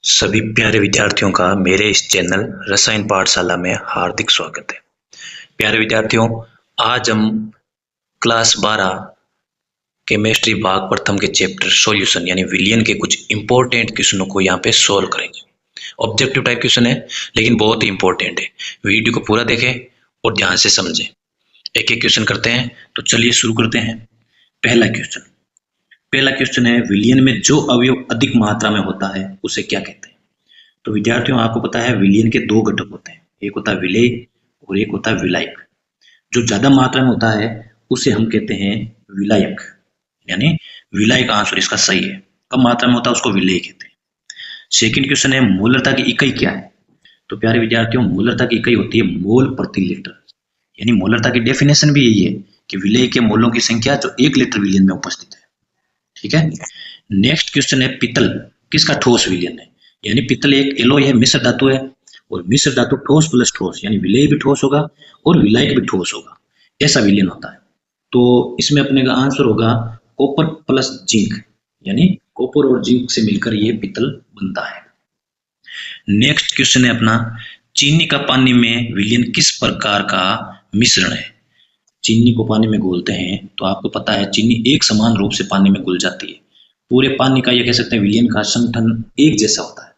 सभी प्यारे विद्यार्थियों का मेरे इस चैनल रसायन पाठशाला में हार्दिक स्वागत है। प्यारे विद्यार्थियों, आज हम क्लास 12 केमिस्ट्री भाग प्रथम के चैप्टर सॉल्यूशन यानी विलयन के कुछ इंपॉर्टेंट क्वेश्चनों को यहाँ पे सॉल्व करेंगे। ऑब्जेक्टिव टाइप क्वेश्चन है लेकिन बहुत ही इंपॉर्टेंट है। वीडियो को पूरा देखें और ध्यान से समझें। एक एक क्वेश्चन करते हैं, तो चलिए शुरू करते हैं। पहला क्वेश्चन है, विलयन में जो अवयव अधिक मात्रा में होता है उसे क्या कहते हैं? तो विद्यार्थियों, आपको पता है विलयन के दो घटक होते हैं, एक होता है विलेय और एक होता है विलायक। जो ज्यादा मात्रा में होता है उसे हम कहते हैं विलायक, यानी विलायक आंसर इसका सही है। कम मात्रा में होता है उसको विलेय कहते हैं। सेकंड क्वेश्चन है, मोलरता की इकाई क्या है? तो प्यारे विद्यार्थियों, मोलरता की इकाई होती है मोल प्रति लीटर, यानी मोलरता की डेफिनेशन भी यही है कि विलेय के मोलों की संख्या जो 1 लीटर विलयन में उपस्थित है। ठीक है। नेक्स्ट क्वेश्चन है, पित्तल किसका ठोस विलयन है? यानी पित्तल एक एलॉय है, मिश्र धातु है, और मिश्र धातु ठोस प्लस ठोस, यानी विलेय भी ठोस होगा और विलायक भी ठोस होगा, ऐसा विलयन होता है। तो इसमें अपने का आंसर होगा कॉपर प्लस जिंक, यानी कॉपर और जिंक से मिलकर ये पित्तल बनता है। नेक्स्ट क्वेश्चन है अपना, चीनी का पानी में विलयन किस प्रकार का मिश्रण है? चीनी को पानी में घोलते हैं तो आपको पता है चीनी एक समान रूप से पानी में घुल जाती है। पूरे पानी का, ये कह सकते हैं विलयन का संगठन एक जैसा होता है,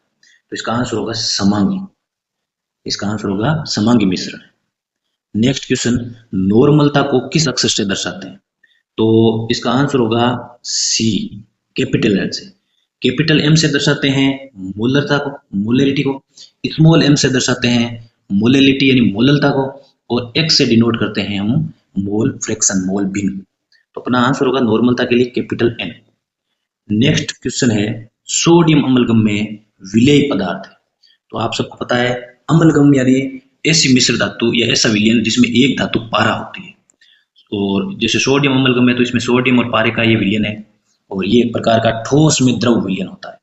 तो इसका आंसर होगा समांगी। इसका आंसर होगा समांगी मिश्रण। नेक्स्ट क्वेश्चन, नॉर्मलता को किस अक्षर से दर्शाते हैं? तो इसका आंसर होगा सी, कैपिटल एल से। कैपिटल एम से दर्शाते हैं मोलरता को, मोलरिटी को। स्मॉल एम से दर्शाते हैं मोलैलिटी यानी मोललता को, और एक्स से डिनोट करते हैं हम मोल फ्रैक्शन, मोल भिन्न। तो अपना आंसर होगा नॉर्मलता के लिए कैपिटल एन। नेक्स्ट क्वेश्चन है, सोडियम अम्लगम में विलेय पदार्थ है। तो आप सबको पता है अम्लगम यानी ऐसी मिश्र धातु या ऐसा विलयन जिसमें एक धातु पारा होती है। और जैसे सोडियम अम्लगम है तो इसमें सोडियम और पारे का ये विलयन है, और ये एक प्रकार का ठोस में द्रव विलयन होता है।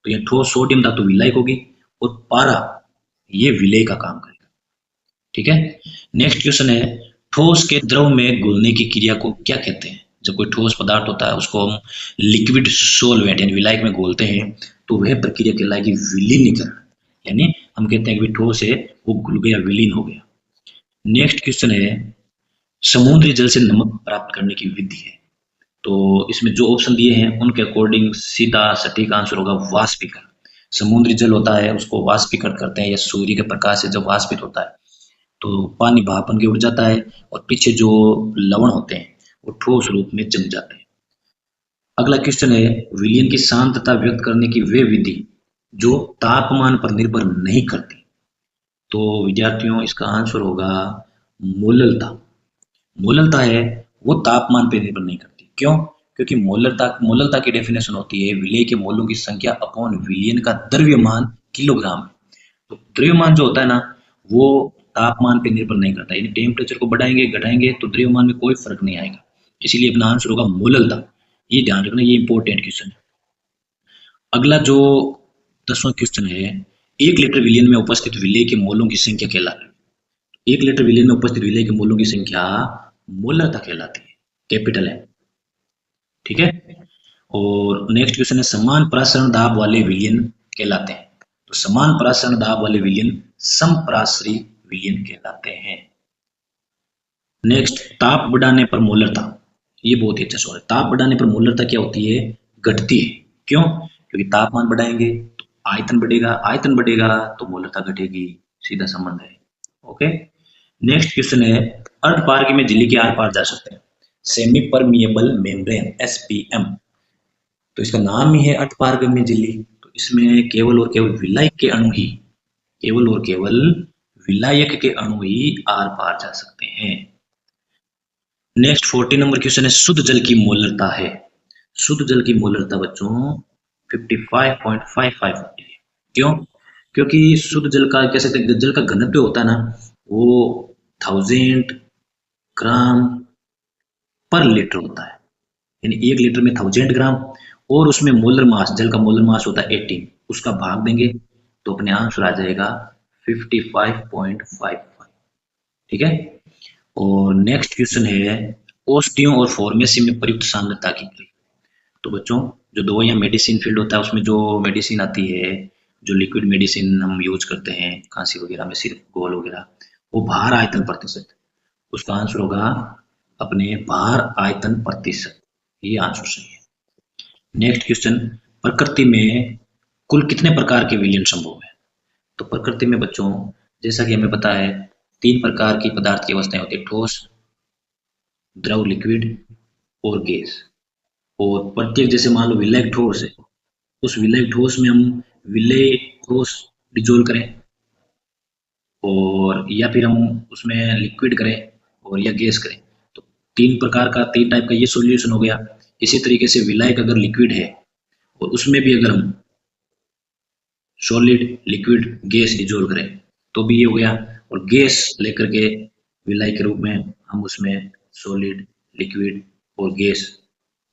तो ये ठोस सोडियम धातु विलायक होगी और पारा ये विलेय का काम करेगा। ठीक है। नेक्स्ट क्वेश्चन है, ठोस के द्रव में घुलने की क्रिया को क्या कहते हैं? जब कोई ठोस पदार्थ होता है उसको हम लिक्विड सोलवेंट यानी विलायक में घोलते हैं तो वह प्रक्रिया कहलाएगी विलीनीकरण, यानी हम कहते हैं कि ठोस है वो घुल गया, विलीन हो गया। नेक्स्ट क्वेश्चन है, समुद्री जल से नमक प्राप्त करने की विधि है। तो इसमें जो ऑप्शन दिए हैं उनके अकॉर्डिंग सीधा सटीक आंसर होगा वाष्पीकरण। समुद्री जल होता है उसको वाष्पीकरण करते हैं, या सूर्य के प्रकाश से जब वाष्पित होता है तो पानी भाप बन के उड़ जाता है और पीछे जो लवण होते हैं वो ठोस रूप में जम जाते हैं। अगला क्वेश्चन है, विलयन की सांद्रता व्यक्त करने की वे विधि जो तापमान पर निर्भर नहीं करती। तो विद्यार्थियों, इसका आंसर होगा मोललता। मोललता है वो तापमान पर निर्भर नहीं करती। क्यों? क्योंकि मोललता की डेफिनेशन होती है विलेय के मोलों की संख्या अपॉन विलयन का द्रव्यमान किलोग्राम में। तो द्रव्यमान जो होता है ना वो तापमान पे निर्भर नहीं करता, यानी टेम्परेचर को बढ़ाएंगे घटाएंगे तो द्रव्यमान में कोई फर्क नहीं आएगा। इसीलिए अपना आंसर होगा मोललता। ये ध्यान रखना, ये इंपॉर्टेंट क्वेश्चन है। अगला जो 10वां क्वेश्चन है, 1 लीटर विलयन में उपस्थित विलेय के मोलों की संख्या कहलाती है। 1 लीटर विलयन में उपस्थित विलेय के मोलों की संख्या मोलरता कहलाती है, कैपिटल है। ठीक है। और नेक्स्ट क्वेश्चन है, समान परासरण दाब वाले विलयन कहलाते हैं। तो समान परासरण दाब वाले विलयन समपराश्रयी विलयन कहलाते हैं। नेक्स्ट, ताप बढ़ाने पर मोलरता, ये बहुत ही अच्छा सवाल है। ताप बढ़ाने पर मोलरता क्या होती है? घटती है। क्यों? क्योंकि तापमान बढ़ाएंगे तो आयतन बढ़ेगा, आयतन बढ़ेगा तो मोलरता घटेगी, सीधा संबंध है। ओके। नेक्स्ट क्वेश्चन है, अर्धपारगी में झिल्ली के आर पार जा सकते हैं। Semi permeable membrane, SPM. तो इसका नाम ही है अर्धपारगम्य झिल्ली। तो इसमें केवल और केवल विलायक के अणु ही, केवल और केवल विलायक के अणु ही आर पार जा सकते हैं। नेक्स्ट 40 नंबर क्वेश्चन है, शुद्ध जल की मोलरता है। शुद्ध जल की मोलरता बच्चों 55.55 होती है। क्यों? क्योंकि शुद्ध जल का, कह सकते हैं जल का घनत्व होता है ना वो 1000 ग्राम पर लीटर होता है, यानी 1 लीटर में 1000 ग्राम, और उसमें मोलर मास, जल का मोलर मास होता है 18, उसका भाग देंगे तो अपने आंसर आ जाएगा 55.55। ठीक है। और नेक्स्ट क्वेश्चन है, औषधियों और फार्मेसी में प्रयुक्त सांद्रता की। तो बच्चों, जो दवाइयाँ मेडिसिन फील्ड होता है उसमें जो मेडिसिन आती है जो लिक्विड मेडिसिन हम यूज करते हैं खांसी वगैरह में, सिर्फ घोल वगैरह, वो भार आयतन प्रतिशत, उसका आंसर होगा अपने भार आयतन प्रतिशत, ये आंसर सही है। नेक्स्ट क्वेश्चन, प्रकृति में कुल कितने प्रकार के विलयन संभव है? तो प्रकृति में बच्चों, जैसा कि हमें पता है, 3 प्रकार की पदार्थ की अवस्थाएं होती है, ठोस, द्रव लिक्विड और गैस। और प्रत्येक, जैसे मान लो विलयक ठोस है, उस विलयक ठोस में हम विलय ठोस डिजोल्व करें, और या फिर हम उसमें लिक्विड करें और या गैस करें, तो 3 प्रकार का, 3 टाइप का ये सॉल्यूशन हो गया। इसी तरीके से विलायक अगर लिक्विड है और उसमें भी अगर हम सॉलिड, लिक्विड, गैस डिजोल्व करें तो भी ये हो गया, और गैस लेकर के विलाय के रूप में हम उसमें सॉलिड, लिक्विड और गैस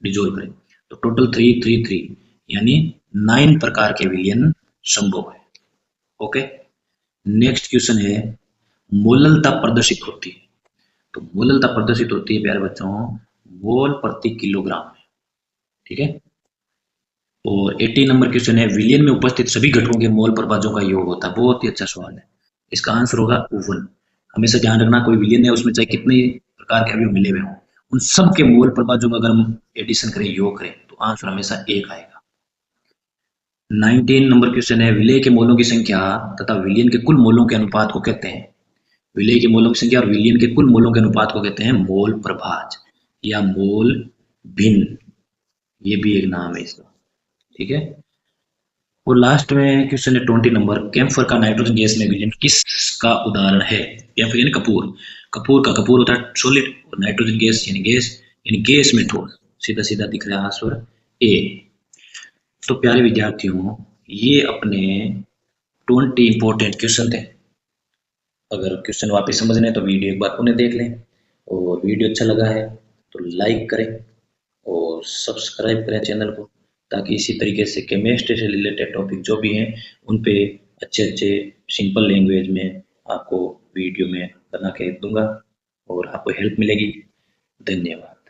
डिजोल्व करें, तो टोटल 3 यानी 9 प्रकार के विलयन संभव है। ओके, नेक्स्ट क्वेश्चन है, मोललता प्रदर्शित होती है। तो मोललता प्रदर्शित होती है प्यारे बच्चों मोल प्रति किलोग्राम में, ठीक है। और 80 नंबर क्वेश्चन है, विलयन में उपस्थित सभी घटकों के मोल प्रभाजों का योग होता है। बहुत ही अच्छा सवाल है, इसका आंसर होगा 1। हमेशा ध्यान रखना, कोई विलयन है उसमें चाहे कितने प्रकार के अवयव मिले हुए हों, उन सब के मोल प्रभाजों का अगर हम एडिशन करें, योग करें, तो आंसर हमेशा 1 आएगा। 19 नंबर क्वेश्चन है, विलय के मोलों की संख्या तथा विलयन के कुल मोलों के अनुपात को कहते हैं। विलय के मोलों की संख्या और विलयन के कुल मोलों के अनुपात को कहते हैं मोल प्रभाज या मोल भिन्न, ये भी एक नाम है इसका, ठीक है। और लास्ट में क्वेश्चन है 20 नंबर, कैम्फर का नाइट्रोजन गैस में विलयन किसका उदाहरण है? कैम्फर यानी कपूर, कपूर होता है सॉलिड, और नाइट्रोजन गैस यानी गैस में ठोस। सीधा सीधा दिख रहा है आंसर ए। तो प्यारे विद्यार्थियों, ये अपने 20 इंपॉर्टेंट क्वेश्चन थे। अगर क्वेश्चन वापस समझने हैं तो वीडियो एक बार पुनः देख लें, और वीडियो अच्छा लगा है तो लाइक करें और सब्सक्राइब करें चैनल को, ताकि इसी तरीके से केमिस्ट्री से रिलेटेड टॉपिक जो भी हैं उन पे अच्छे अच्छे सिंपल लैंग्वेज में आपको वीडियो में बना के दूंगा और आपको हेल्प मिलेगी। धन्यवाद।